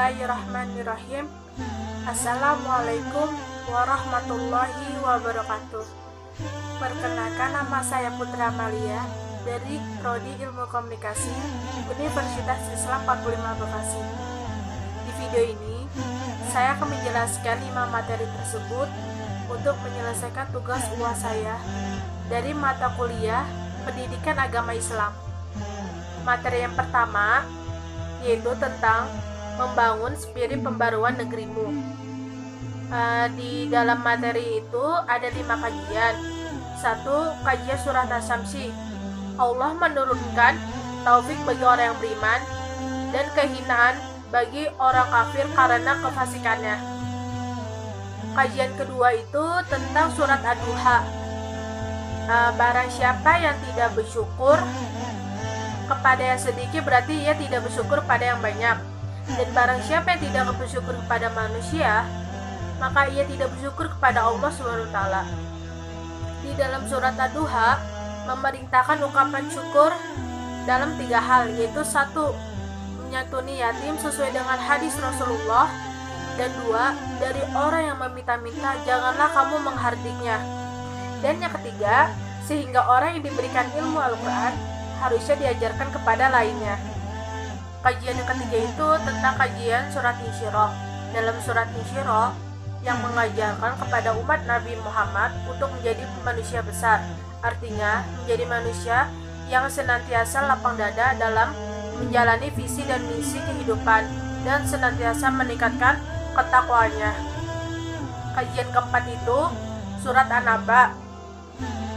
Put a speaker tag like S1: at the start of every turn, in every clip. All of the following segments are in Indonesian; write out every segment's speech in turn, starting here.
S1: Bismillahirrahmanirrahim. Assalamualaikum warahmatullahi wabarakatuh. Perkenalkan, nama saya Putra Amalia dari Prodi Ilmu Komunikasi Universitas Islam 45 Bekasi. Di video ini, saya akan menjelaskan 5 materi tersebut untuk menyelesaikan tugas UAS saya dari mata kuliah Pendidikan Agama Islam. Materi yang pertama yaitu tentang membangun spirit pembaruan negerimu. Di dalam materi itu ada 5 kajian. 1. Kajian surat Asy-Syamsi. Allah menurunkan taufik bagi orang yang beriman dan kehinaan bagi orang kafir karena kefasikannya. Kajian kedua itu tentang surat Ad-Duha. Barang siapa yang tidak bersyukur kepada yang sedikit, berarti ia tidak bersyukur pada yang banyak. Dan barang siapa yang tidak bersyukur kepada manusia, maka ia tidak bersyukur kepada Allah SWT. Di dalam surat Ad-Duha memerintahkan ungkapan syukur dalam 3 hal, yaitu 1. Menyantuni yatim sesuai dengan hadis Rasulullah, dan 2. Dari orang yang meminta-minta janganlah kamu menghardiknya. Dan yang ketiga, sehingga orang yang diberikan ilmu Al-Quran harusnya diajarkan kepada lainnya. Kajian yang ketiga itu tentang kajian surat Insyirah. Dalam surat Insyirah yang mengajarkan kepada umat Nabi Muhammad untuk menjadi manusia besar, artinya menjadi manusia yang senantiasa lapang dada dalam menjalani visi dan misi kehidupan dan senantiasa meningkatkan ketakwaannya. Kajian keempat itu surat An-Naba.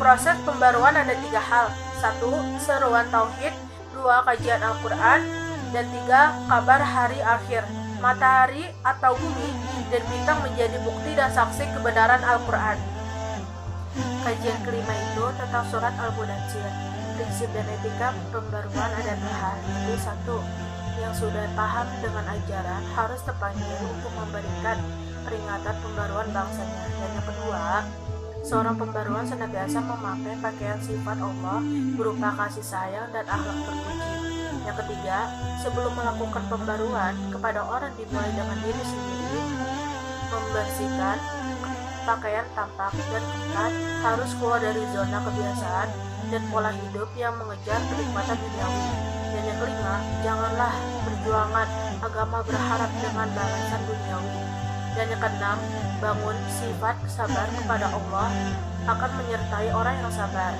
S1: Proses pembaruan ada 3 hal. 1. Seruan Tauhid. 2. Kajian Al-Quran. Dan 3. Kabar hari akhir. Matahari atau bumi dan bintang menjadi bukti dan saksi kebenaran Al-Quran. Kajian kelima itu tentang surat Al-Mudaththir. Prinsip dan etika pembaruan ada 2 hal. Itu 1. Yang sudah paham dengan ajaran harus terpanggil untuk memberikan peringatan pembaruan bangsanya. Dan yang kedua, seorang pembaruan senantiasa memakai pakaian sifat Allah berupa kasih sayang dan akhlak terpuji. Yang ketiga, sebelum melakukan pembaruan kepada orang dimulai dengan diri sendiri, membersihkan pakaian tampak. Dan keempat, harus keluar dari zona kebiasaan dan pola hidup yang mengejar kenikmatan duniawi. Dan yang kelima, janganlah perjuangan agama berharap dengan balasan duniawi. Dan yang keenam, bangun sifat sabar kepada Allah akan menyertai orang yang sabar.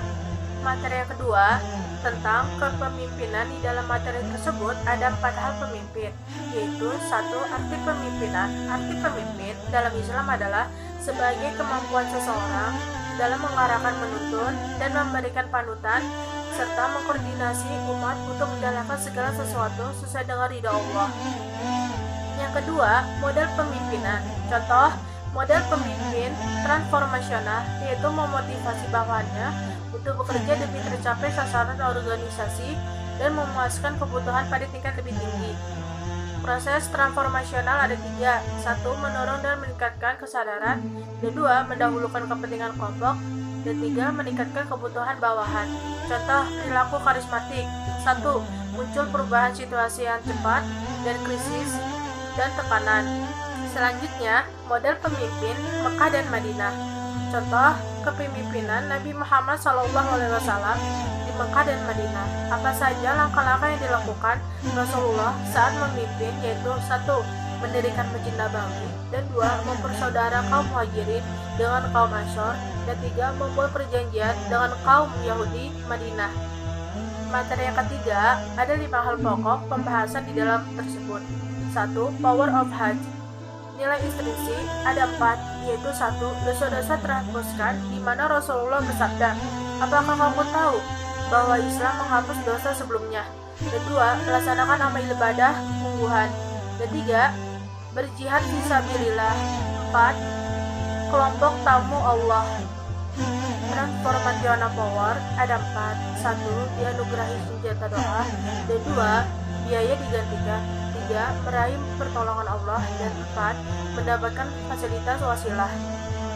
S1: Materi yang kedua tentang kepemimpinan. Di dalam materi tersebut ada 4 hal pemimpin, yaitu 1. Arti pemimpinan. Arti pemimpin dalam Islam adalah sebagai kemampuan seseorang dalam mengarahkan, menuntun, dan memberikan panutan serta mengkoordinasi umat untuk menjalankan segala sesuatu sesuai dengan ridha Allah. Yang kedua, model pemimpinan. Contoh, model pemimpin transformasional yaitu memotivasi bawahannya untuk bekerja demi tercapai sasaran organisasi dan memuaskan kebutuhan pada tingkat lebih tinggi. Proses transformasional ada 3. 1. Mendorong dan meningkatkan kesadaran. 2. Mendahulukan kepentingan kelompok. Dan 3. Meningkatkan kebutuhan bawahan. Contoh, perilaku karismatik. 1. Muncul perubahan situasi yang cepat dan krisis dan tekanan. Selanjutnya, model pemimpin Mekah dan Madinah. Contoh kepemimpinan Nabi Muhammad SAW di Mekah dan Madinah. Apa saja langkah-langkah yang dilakukan Rasulullah saat memimpin, yaitu 1. Mendirikan Masjid Nabawi, dan 2. Mempersaudara kaum Muhajirin dengan kaum Anshar, dan 3. Membuat perjanjian dengan kaum Yahudi Madinah. Materi yang ketiga ada 5 hal pokok pembahasan di dalam tersebut. 1. Power of Hajj. Nilai intrinsik ada 4, yaitu 1. Dosa-dosa terhapuskan, di mana Rasulullah bersabda, apakah kamu tahu bahwa Islam menghapus dosa sebelumnya? Dan 2. Melaksanakan amal ibadah sungguhan. Dan 3. Berjihad fisabilillah. 4. Kelompok tamu Allah. Transformational power ada 4. 1. Dianugerahi senjata doa. Dan 2. Biaya digantikan. 3. Meraih pertolongan Allah. Dan 4. Mendapatkan fasilitas wasilah.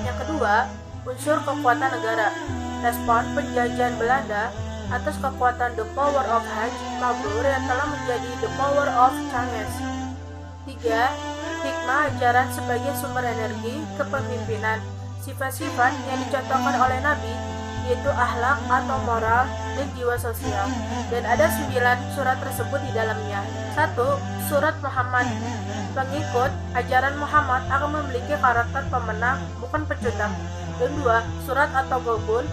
S1: Yang kedua, unsur kekuatan negara. Respon penjajahan Belanda atas kekuatan The Power of Hajj Mabrur yang telah menjadi The Power of Changes. 3. 3. Hikmah ajaran sebagai sumber energi kepemimpinan. Sifat-sifat yang dicontohkan oleh Nabi yaitu akhlak atau moral dan jiwa sosial. Dan ada 9 surat tersebut di dalamnya. 1. Surat Muhammad. Pengikut ajaran Muhammad akan memiliki karakter pemenang, bukan pecundang. Dan 2. Surat atau Gobun.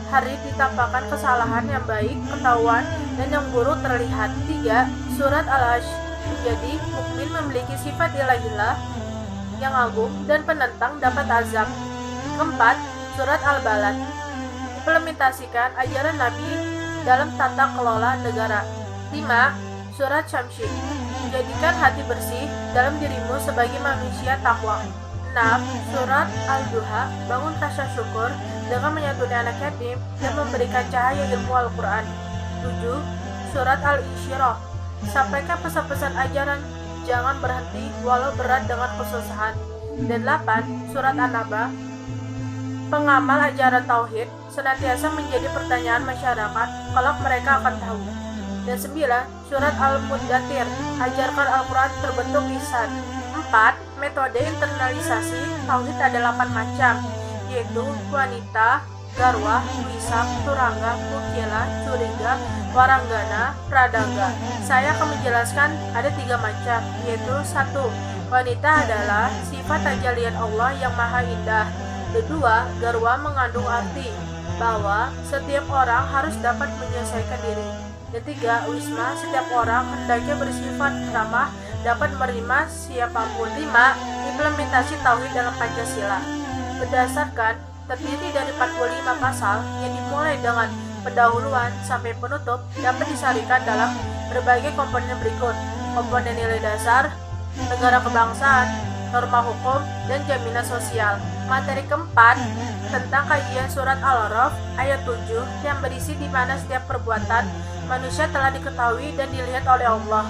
S1: Hari ditampakkan kesalahan yang baik ketahuan dan yang buruk terlihat. 3. Surat Al-Hajj. Jadi mukmin memiliki sifat ilahillah yang agung dan penentang dapat azab. 4. Surat Al-Balad. Implementasikan ajaran Nabi dalam tata kelola negara. 5. Surat Syamsi. Jadikan hati bersih dalam dirimu sebagai manusia takwa. 6. Surat Al-Duha. Bangun rasa syukur dengan menyantuni anak yatim dan memberikan cahaya ilmu Al-Quran. 7. Surat Al-Insyirah. Sampaikan pesan-pesan ajaran, jangan berhenti walau berat dengan kesusahan. Dan 8. Surat An-Naba. Pengamal ajaran tauhid senantiasa menjadi pertanyaan masyarakat kalau mereka akan tahu. Dan 9. Surat Al-Muddathir. Ajarkan Al-Quran terbentuk lisan. 4. Metode internalisasi tauhid ada 8 macam, yaitu wanita, garwah, wisam, turangga, kukila, curiga, waranggana, pradangga. Saya akan menjelaskan ada 3 macam, yaitu 1. Wanita adalah sifat tajalian Allah yang maha indah. Kedua, garwa mengandung arti bahwa setiap orang harus dapat menyelesaikan diri. Ketiga, wisma, setiap orang hendaknya bersifat ramah, dapat menerima siapapun. 5. Implementasi tauhid dalam Pancasila. Berdasarkan terdiri dari 45 pasal yang dimulai dengan pendahuluan sampai penutup dapat disarikan dalam berbagai komponen berikut: komponen nilai dasar, negara kebangsaan, norma hukum, dan jaminan sosial. Materi keempat tentang kajian surat Al-Araf ayat 7 yang berisi di mana setiap perbuatan manusia telah diketahui dan dilihat oleh Allah.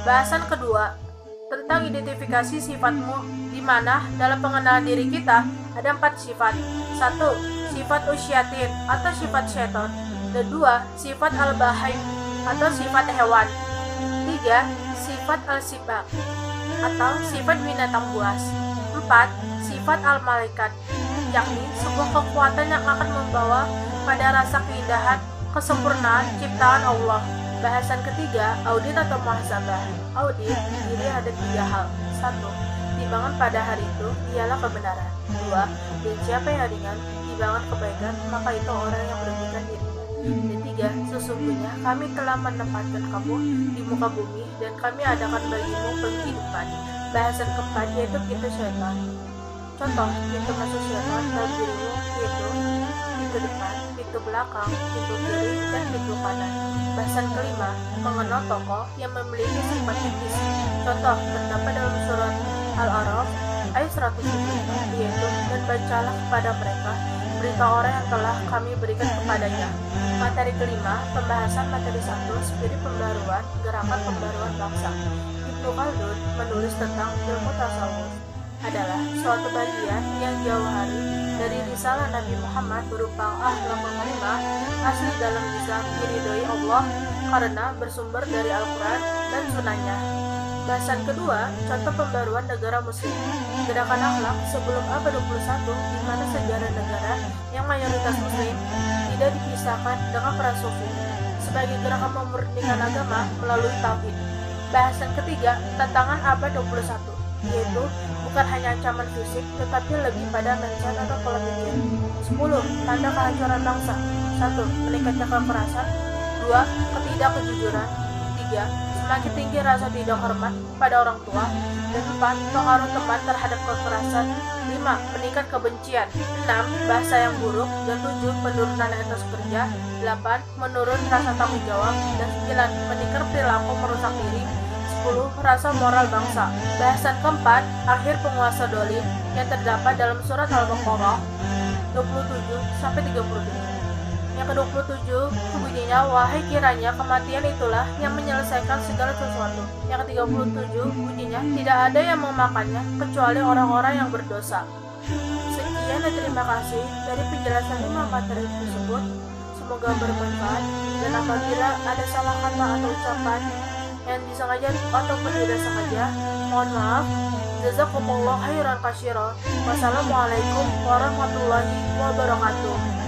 S1: Bahasan kedua tentang identifikasi sifatmu, di mana dalam pengenalan diri kita ada 4 sifat. 1. Sifat usyatin atau sifat syaitan. 2. Sifat al-bahaim atau sifat hewan. 3. Sifat al-sibak atau sifat binatang buas. 4. Sifat al-malaikat, yakni sebuah kekuatan yang akan membawa pada rasa keindahan, kesempurnaan ciptaan Allah. Bahasan ketiga, audit atau muhasabah. Audit diri ada 3 hal. 1. Timbangan pada hari itu ialah kebenaran. 2. Dan siapa yang ringan timbangan kebaikan, maka itu orang yang merugikan dirinya. Dan 3. Sesungguhnya kami telah menempatkan kamu di muka bumi dan kami adakan bagimu penghidupan. Bahasan keempat yaitu pintu syaitan. Contoh pintu masuk syaitan dalam dirimu yaitu pintu depan, pintu belakang, pintu kiri, dan pintu kanan. Bahasan kelima, mengenal tokoh yang memiliki sifat tipis. Contoh terdapat dalam surat Al-Araf ayat 107, yaitu dan bacalah kepada mereka berita orang yang telah kami berikan kepadanya. Materi kelima, pembahasan materi 1, spirit pembaruan, gerakan pembaruan bangsa. Ibnu Khaldun menulis tentang ilmu tasawuf adalah suatu bagian yang jauh hari dari risalah Nabi Muhammad berupa akhlakul karimah asli dalam Islam diridhoi Allah karena bersumber dari Al-Quran dan Sunnahnya. Bahasan kedua, contoh pembaruan negara muslim. Gerakan akhlak sebelum abad 21 di mana sejarah negara yang mayoritas muslim tidak dipisahkan dengan peran sufi sebagai gerakan memurnikan agama melalui tauhid. Bahasan ketiga, tantangan abad 21, yaitu bukan hanya ancaman fisik tetapi lebih pada mindset atau pola pikir. 10. Tanda kehancuran bangsa. 1. Meningkatnya kekerasan. 2. Ketidakkejujuran. 3. Semakin tinggi rasa tidak hormat pada orang tua. Dan 4. Pengaruh teman terhadap kekerasan. 5. Meningkat kebencian. 6. Bahasa yang buruk. Dan 7. Penurunan etos kerja. 8. Menurun rasa tanggung jawab. Dan 9. Meningkat perilaku merusak diri. 10. Rasa moral bangsa. Bahasan keempat, akhir penguasa dolim yang terdapat dalam surat Al-Baqarah 27-37. Yang ke-27 bunyinya, wahai kiranya kematian itulah yang menyelesaikan segala sesuatu. Yang ke-37 bunyinya, tidak ada yang memakannya kecuali orang-orang yang berdosa. Sekian dan terima kasih dari penjelasan 5 materi tersebut. Semoga bermanfaat, dan apabila ada salah kata atau ucapan yang disengaja ataupun tidak sengaja. Mohon maaf. Jazakumullah khairan katsiran. Wassalamualaikum warahmatullahi wabarakatuh.